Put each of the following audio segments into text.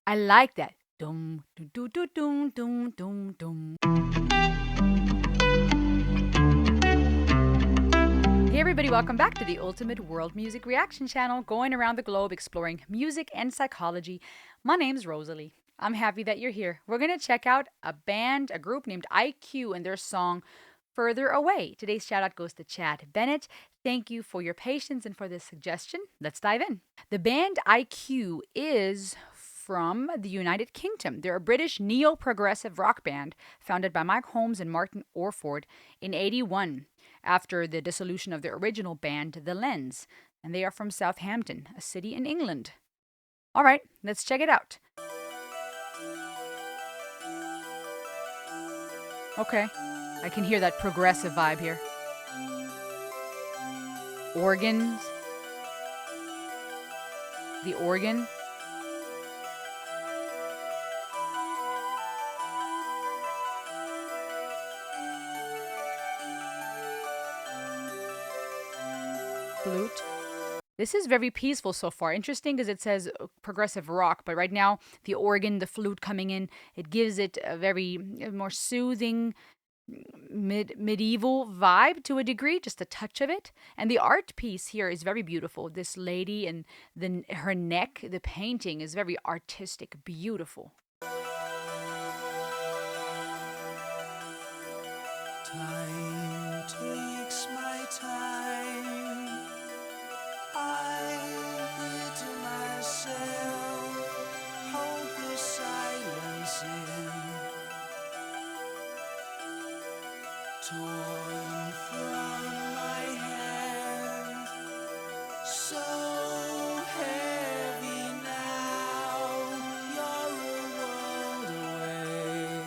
I like that. Dum, dum, dum, dum, dum, dum, dum. Hey everybody, welcome back to the Ultimate World Music Reaction channel, going around the globe exploring music and psychology. My name's Rosalie. I'm happy that you're here. We're going to check out a group named IQ and their song Further Away. Today's shout out goes to Chad Bennett. Thank you for your patience and for this suggestion. Let's dive in. The band IQ is from the United Kingdom. They're a British neo-progressive rock band founded by Mike Holmes and Martin Orford in 81 after the dissolution of their original band, The Lens. And they are from Southampton, a city in England. All right, let's check it out. Okay, I can hear that progressive vibe here. Organs. The organ. Flute. This is very peaceful so far. Interesting because it says progressive rock, but right now the organ, the flute coming in, it gives it a very more soothing medieval vibe to a degree, just a touch of it. And the art piece here is very beautiful. This lady and her neck, the painting is very artistic, beautiful. Time takes my time. I hear to myself, hold the silence in. Torn from my hand, so heavy now. You're a world away.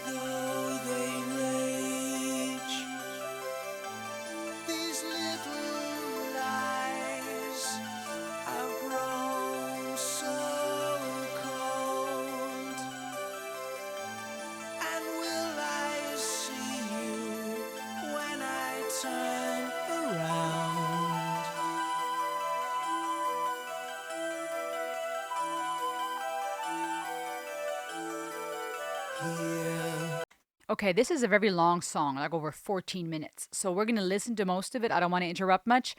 Though they rage, these little lies have grown so cold. And will I see you when I turn around? Here. Okay, this is a very long song, like over 14 minutes. So we're going to listen to most of it. I don't want to interrupt much.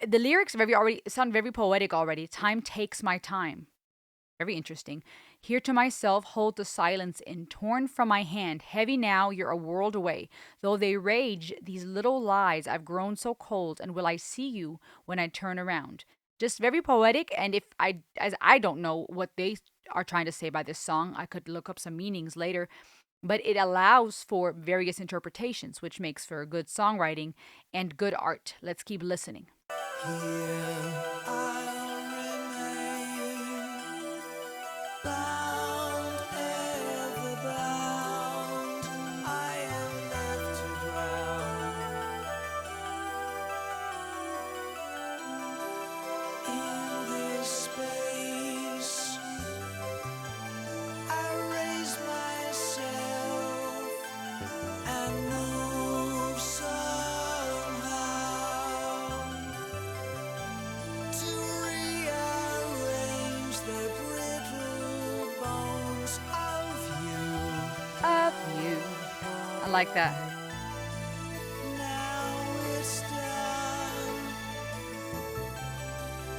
The lyrics sound very poetic already. Time takes my time. Very interesting. Here to myself, hold the silence in, torn from my hand, heavy now, you're a world away. Though they rage, these little lies, I've grown so cold, and will I see you when I turn around? Just very poetic, and as I don't know what they are trying to say by this song, I could look up some meanings later, but it allows for various interpretations, which makes for good songwriting and good art. Let's keep listening. Here I'll remain, bound, ever bound. I am left to drown in this space. I raise myself and move somehow to rearrange the brittle bones of you. Of you. I like that. Now it's done,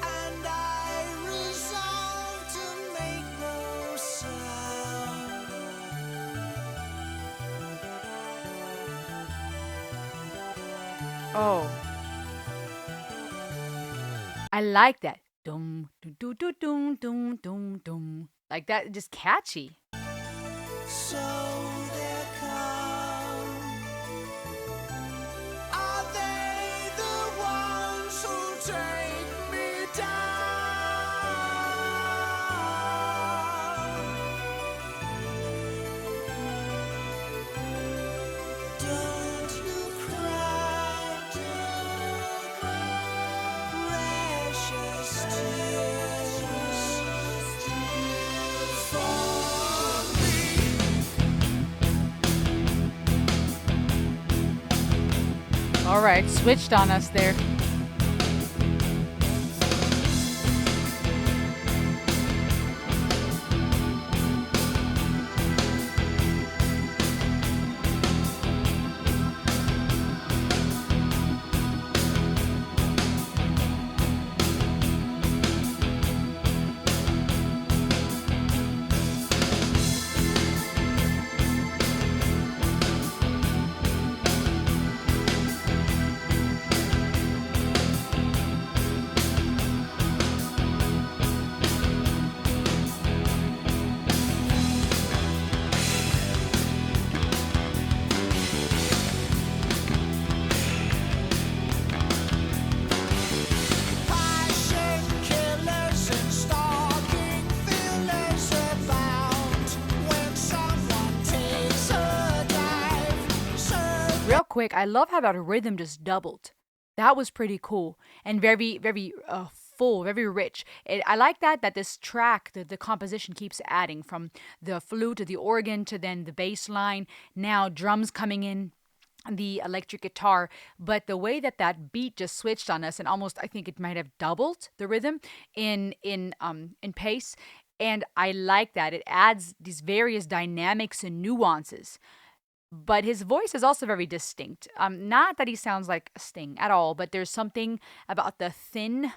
and I resolve to make no sound. Oh. I like that. Dum, dum, dum, dum, dum, dum, dum, dum. Like that, just catchy. So there come. Are they the ones who take me down? Don't you cry, precious tears for me. All right, switched on us there. quick, I love how that rhythm just doubled. That was pretty cool and very, very full, very rich. I like that this track, the composition keeps adding from the flute to the organ to then the bass line. Now drums coming in, the electric guitar, but the way that beat just switched on us and almost I think it might have doubled the rhythm in pace, and I like that it adds these various dynamics and nuances. But his voice is also very distinct. Not that he sounds like Sting at all, but there's something about the thin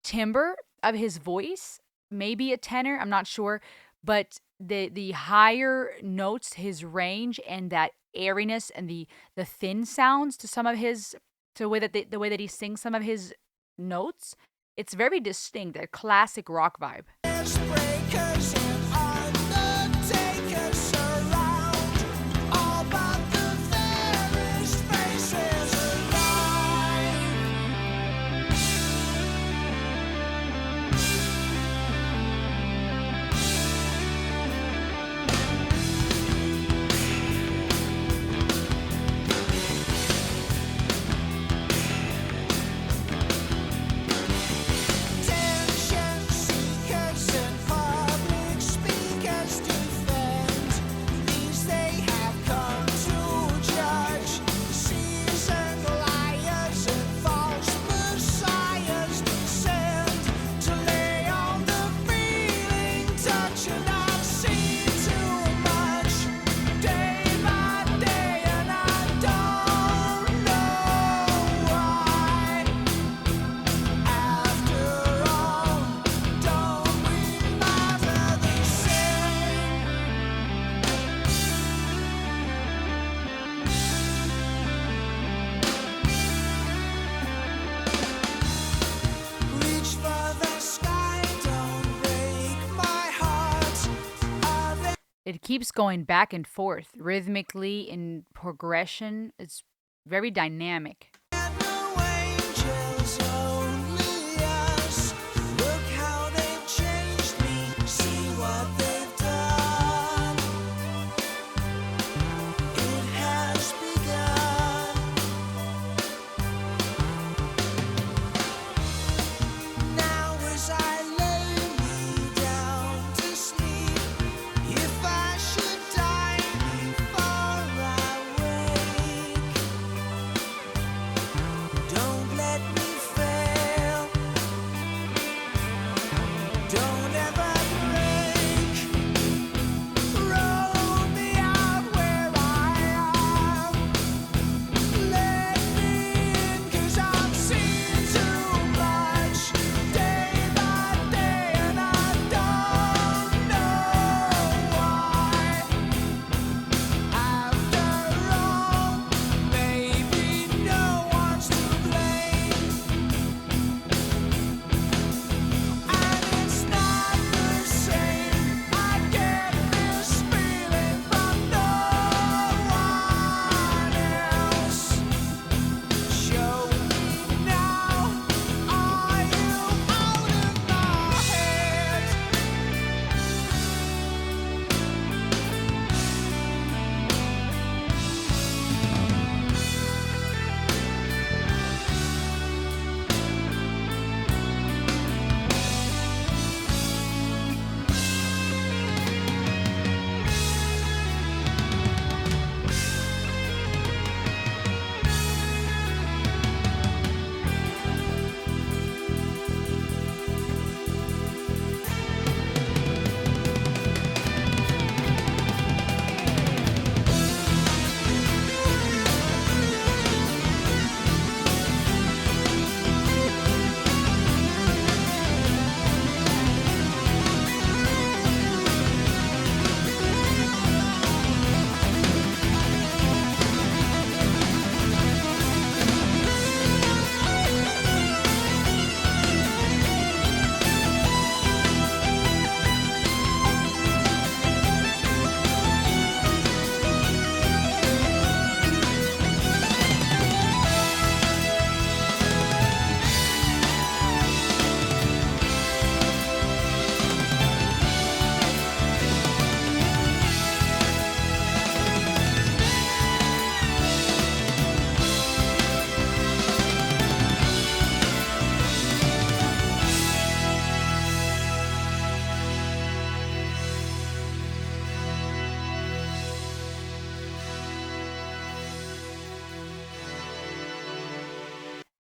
timbre of his voice, maybe a tenor, I'm not sure, but the higher notes, his range and that airiness and the thin sounds to some of his to the way that the way that he sings some of his notes, it's very distinct, a classic rock vibe. Breakers and undertakers surround, all but the fairest faces alive. Attention seekers and public speakers defend. These they have come to judge. Seasoned liars and false messiahs descend to lay on the feeling touch, and I've seen too much day by day, and I don't know why. After all, don't we matter the same? Reach for the sky, don't break my heart. Are there It keeps going back and forth rhythmically in progression. It's very dynamic. no angels, only us? Look how they've changed me, see what they've done. It has begun. Now as I lay me down to sleep, if I should die before I wake,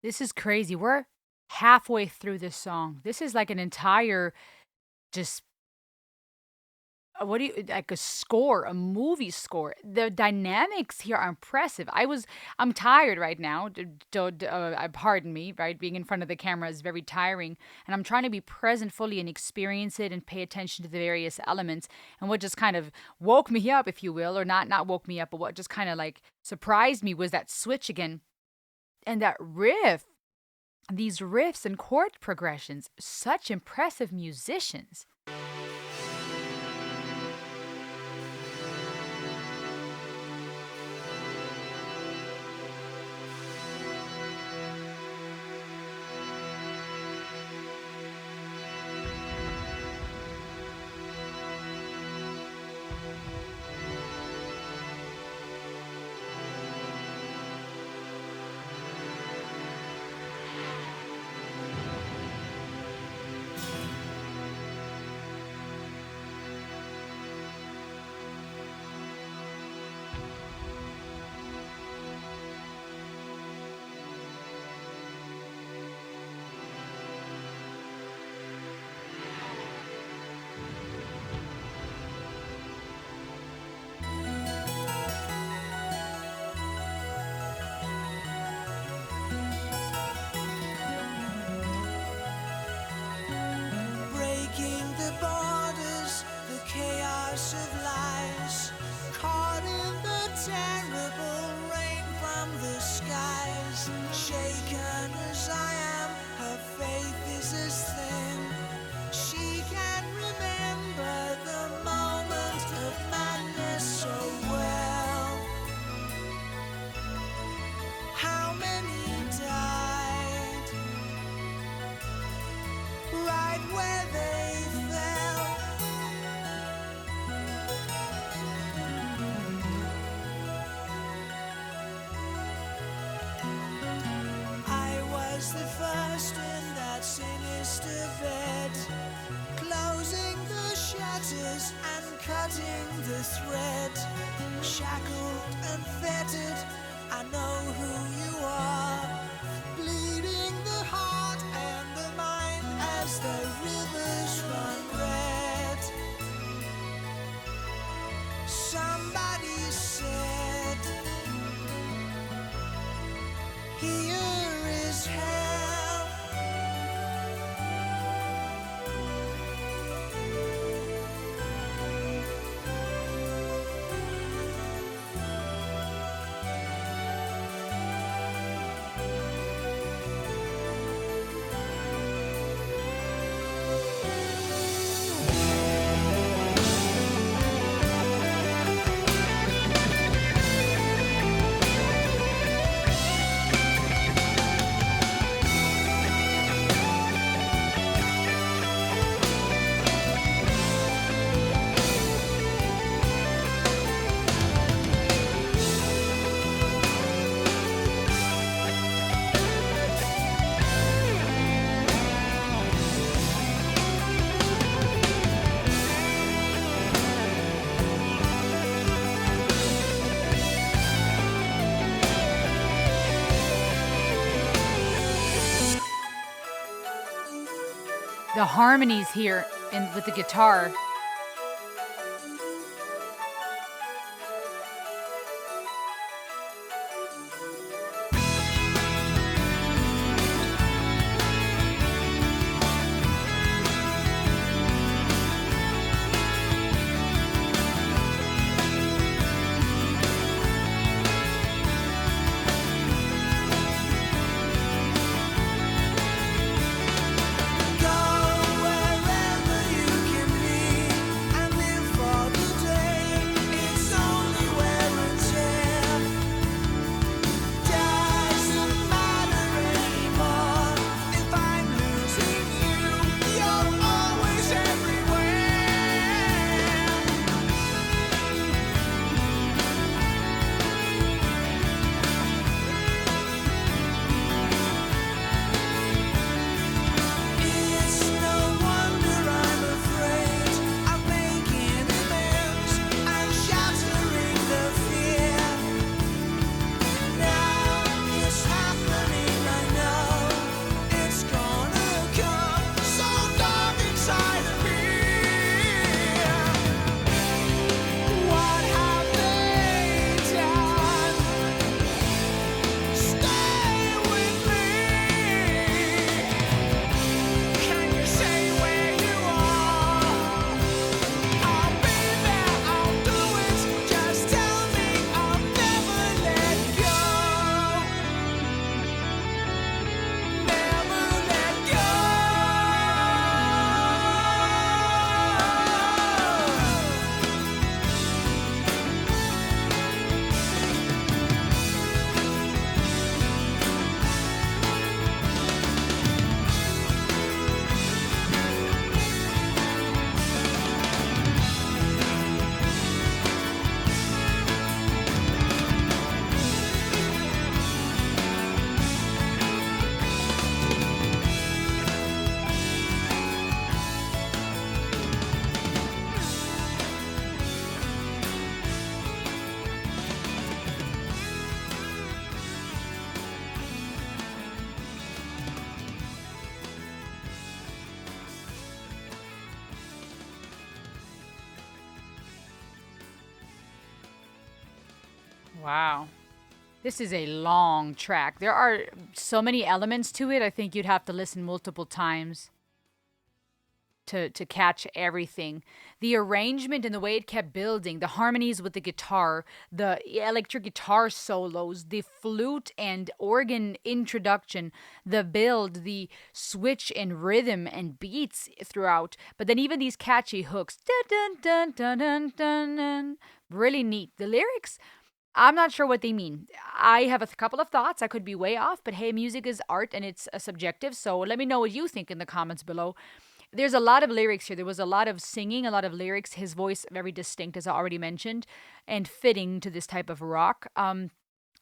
This is crazy. We're halfway through this song. This is like an entire just what do you like a score, a movie score. The dynamics here are impressive. I'm tired right now. Pardon me, right? Being in front of the camera is very tiring, and I'm trying to be present fully and experience it and pay attention to the various elements. And what just kind of woke me up, if you will, or not woke me up, but what just kind of like surprised me was that switch again and that riff. These riffs and chord progressions, such impressive musicians. Breaking the borders, the chaos of lies, caught in the terrible rain from the skies. Shaken as I am, her faith is as thin. She can remember the moment of madness so well. How many died right where they fell? I was the first in that sinister bed, closing the shutters and cutting the thread. Shackled and fettered, I know who you are. Bleeding the heart and the mind as the rivers run red. Somebody said, here is hell. The harmonies here and with the guitar. Go wherever you can be. Wow. This is a long track. There are so many elements to it. I think you'd have to listen multiple times to catch everything. The arrangement and the way it kept building, the harmonies with the guitar, the electric guitar solos, the flute and organ introduction, the build, the switch in rhythm and beats throughout. But then even these catchy hooks, dun dun dun dun dun dun, really neat. The lyrics, I'm not sure what they mean. I have a couple of thoughts. I could be way off, but hey, music is art and it's subjective. So let me know what you think in the comments below. There's a lot of lyrics here. There was a lot of singing, a lot of lyrics. His voice very distinct, as I already mentioned, and fitting to this type of rock.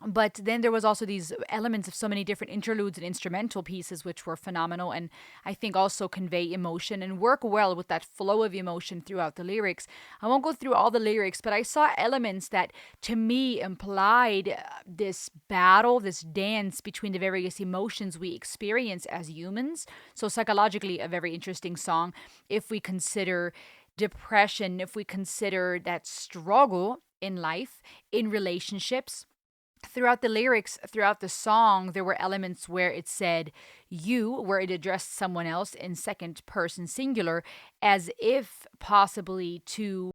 But then there was also these elements of so many different interludes and instrumental pieces which were phenomenal, and I think also convey emotion and work well with that flow of emotion throughout the lyrics. I won't go through all the lyrics, but I saw elements that to me implied this battle, this dance between the various emotions we experience as humans. So psychologically a very interesting song if we consider depression, if we consider that struggle in life, in relationships. Throughout the lyrics, throughout the song, there were elements where it said you, where it addressed someone else in second person singular, as if possibly to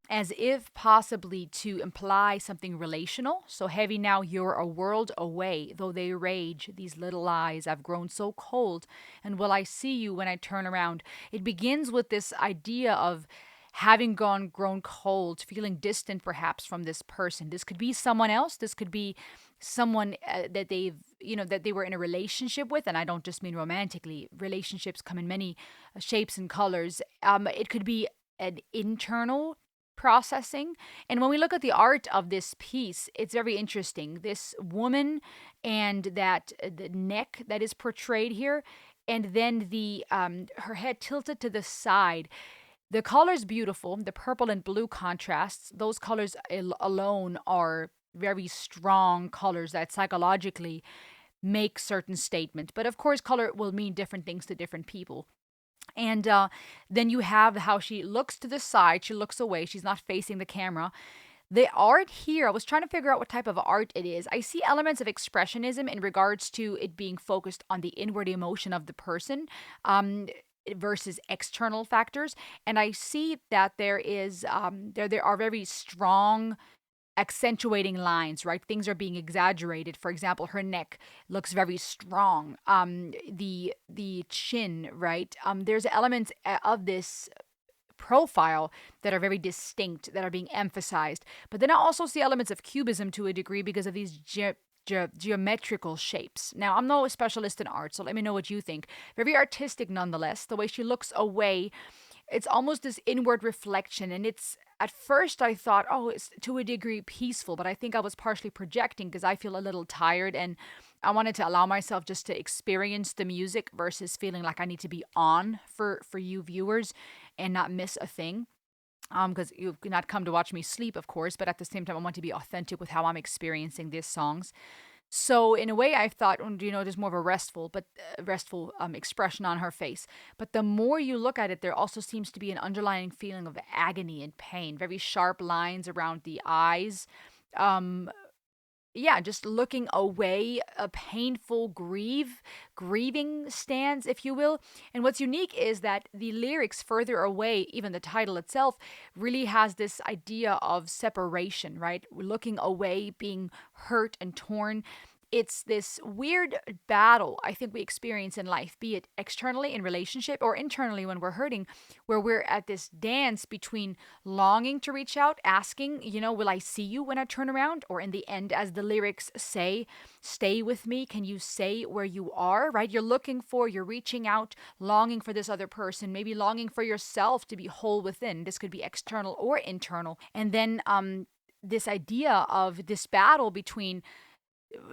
imply something relational. So heavy now, you're a world away, though they rage, these little eyes, I've grown so cold, and will I see you when I turn around? It begins with this idea of having grown cold, feeling distant perhaps from this person. This could be someone else. This could be someone that that they were in a relationship with, and I don't just mean romantically. Relationships come in many shapes and colors. It could be an internal processing. And when we look at the art of this piece, it's very interesting. This woman and that the neck that is portrayed here, and then the her head tilted to the side. The color's beautiful. The purple and blue contrasts, those colors alone are very strong colors that psychologically make certain statement. But of course, color will mean different things to different people. And then you have how she looks to the side, she looks away, she's not facing the camera. The art here, I was trying to figure out what type of art it is. I see elements of expressionism in regards to it being focused on the inward emotion of the person. Versus external factors, and I see that there are very strong accentuating lines, right? Things are being exaggerated. For example, her neck looks very strong. The chin, right? There's elements of this profile that are very distinct, that are being emphasized. But then I also see elements of cubism to a degree because of these geometrical shapes. Now, I'm no specialist in art, so let me know what you think. Very artistic nonetheless. The way she looks away, it's almost this inward reflection. And it's, at first, I thought, oh, it's to a degree peaceful, but I think I was partially projecting because I feel a little tired and I wanted to allow myself just to experience the music versus feeling like I need to be on for you viewers and not miss a thing. Because you've not come to watch me sleep, of course, but at the same time, I want to be authentic with how I'm experiencing these songs. So in a way, I thought, there's more of a restful expression on her face. But the more you look at it, there also seems to be an underlying feeling of agony and pain. Very sharp lines around the eyes. Um, yeah, just looking away, a painful grieving stance, if you will. And what's unique is that the lyrics further away, even the title itself, really has this idea of separation, right? Looking away, being hurt and torn. It's this weird battle I think we experience in life, be it externally in relationship or internally when we're hurting, where we're at this dance between longing to reach out, asking, will I see you when I turn around? Or in the end, as the lyrics say, stay with me. Can you say where you are, right? You're reaching out, longing for this other person, maybe longing for yourself to be whole within. This could be external or internal. And then this idea of this battle between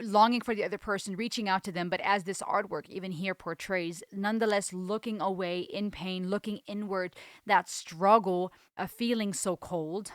longing for the other person, reaching out to them, but as this artwork even here portrays, nonetheless looking away in pain, looking inward, that struggle of feeling so cold.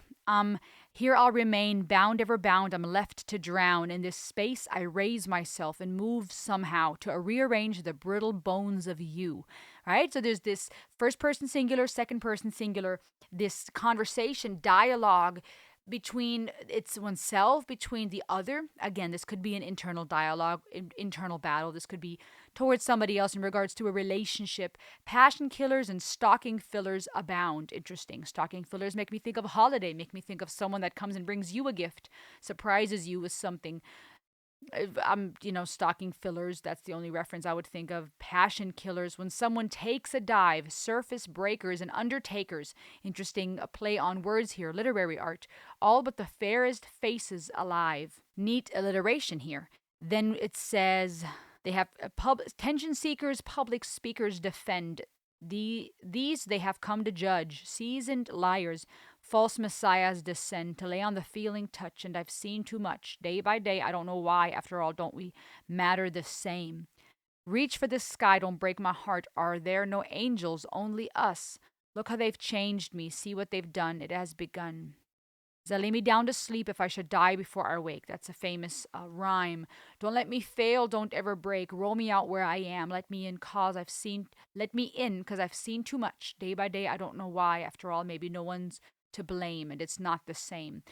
Here I'll remain, bound ever bound, I'm left to drown. In this space I raise myself and move somehow to rearrange the brittle bones of you. Right? So there's this first person singular, second person singular, this conversation, dialogue between it's oneself, between the other. Again, this could be an internal dialogue, internal battle. This could be towards somebody else in regards to a relationship. Passion killers and stocking fillers abound. Interesting. Stocking fillers make me think of a holiday, make me think of someone that comes and brings you a gift, surprises you with something. Stocking fillers, that's the only reference I would think of. Passion killers, when someone takes a dive. Surface breakers and undertakers. Interesting play on words here. Literary art. All but the fairest faces alive. Neat alliteration here. Then it says they have tension seekers, public speakers defend. These they have come to judge. Seasoned liars, false messiahs descend to lay on the feeling touch, and I've seen too much. Day by day, I don't know why. After all, don't we matter the same? Reach for the sky, don't break my heart. Are there no angels, only us? Look how they've changed me. See what they've done. It has begun. They lay me down to sleep if I should die before I wake. That's a famous rhyme. Don't let me fail, don't ever break. Roll me out where I am. Let me in cause I've seen let me in because I've seen too much. Day by day, I don't know why. After all, maybe no one's to blame and it's not the same.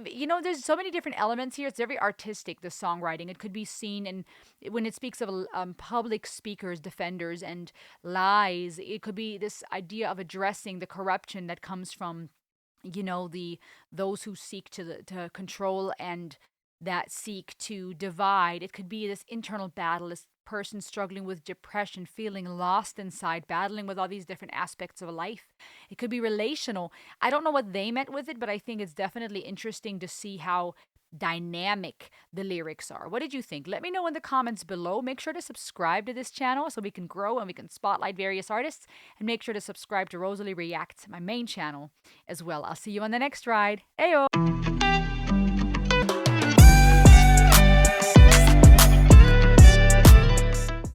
There's so many different elements here. It's very artistic, the songwriting. It could be seen in when it speaks of public speakers, defenders, and lies. It could be this idea of addressing the corruption that comes from the those who seek to control and that seek to divide. It could be this internal battle, this person struggling with depression, feeling lost inside, battling with all these different aspects of life. It could be relational. I don't know what they meant with it, but I think it's definitely interesting to see how dynamic the lyrics are. What did you think? Let me know in the comments below. Make sure to subscribe to this channel so we can grow and we can spotlight various artists. And make sure to subscribe to Rosalie Reacts, my main channel, as well. I'll see you on the next ride. Ayo!